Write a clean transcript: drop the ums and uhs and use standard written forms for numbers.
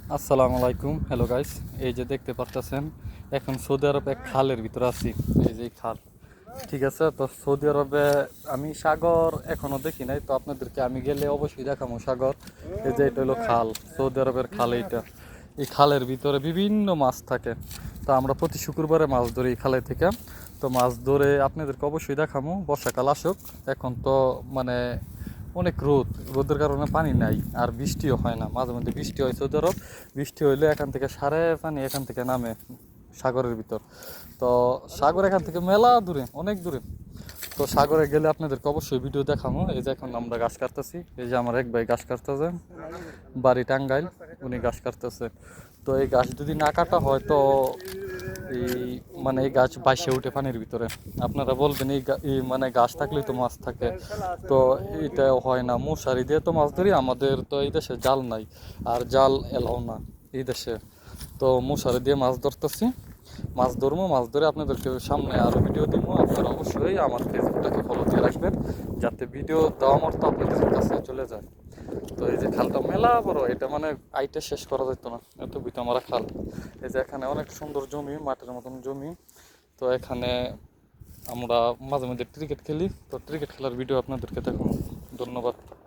আসসালামু আলাইকুম, hello guys. এই যে দেখতে পারতেছেন, এখন সৌদি আরবে এক খালের ভিতরে আছি। এই যে এই খাল, ঠিক আছে। তো সৌদি আরবে আমি সাগর এখনো দেখি নাই, তো আপনাদেরকে আমি গেলে অবশ্যই দেখাবো সাগর। এই যে এটা হলো খাল, সৌদি আরবের খাল এইটা। এই খালের ভিতরে বিভিন্ন মাছ থাকে। তো আমরা প্রতি শুক্রবারে মাছ ধরি এই খালে থেকে। তো মাছ ধরে আপনাদেরকে অবশ্যই দেখাবো। বর্ষাকাল আসুক, এখন তো মানে অনেক রোদের কারণে পানি নাই, আর বৃষ্টিও হয় না। মাঝে মধ্যে বৃষ্টি হয় সৌদি আরব। বৃষ্টি হইলে এখান থেকে সারে পানি এখান থেকে নামে সাগরের ভিতর। তো সাগর এখান থেকে মেলা দূরে, অনেক দূরে। তো সাগরে গেলে আপনাদেরকে অবশ্যই ভিডিও দেখাবো। এই যে এখন আমরা গাছ কাটতেছি, এই যে আমার এক ভাই গাছ কাটতেছে, বাড়ি টাঙ্গাইল, উনি গাছ কাটতেছে। তো এই গাছ যদি না কাটা হয় তো এই মানে এই গাছ ভাসে উঠে পানির ভিতরে। আপনারা বলবেন এই মানে গাছ থাকলেই তো মাছ থাকে, তো এটা হয় না। মশারি দিয়ে তো মাছ ধরি, আমাদের তো এই দেশে জাল নাই, আর জাল এলাও না এই দেশে। তো মশারি দিয়ে মাছ ধরতেছি, মাছ ধরবো। মাছ ধরে আপনাদেরকে সামনে আরও ভিডিও দিব। আপনারা অবশ্যই আমার ফেসবুকটাকে ফলো দিয়ে রাখবেন, যাতে ভিডিও দেওয়া মাত্র আপনাদের কাছে চলে যায়। তো এই যে খালটা মেলা বড়, এটা মানে আইটা শেষ করা যেত না, এত ভিতরে আমার খাল। এই যে এখানে অনেক সুন্দর জমি, মাঠের মতন জমি। তো এখানে আমরা মাঝে মধ্যে ক্রিকেট খেলি, তো ক্রিকেট খেলার ভিডিও আপনাদেরকে দেখাবো। ধন্যবাদ।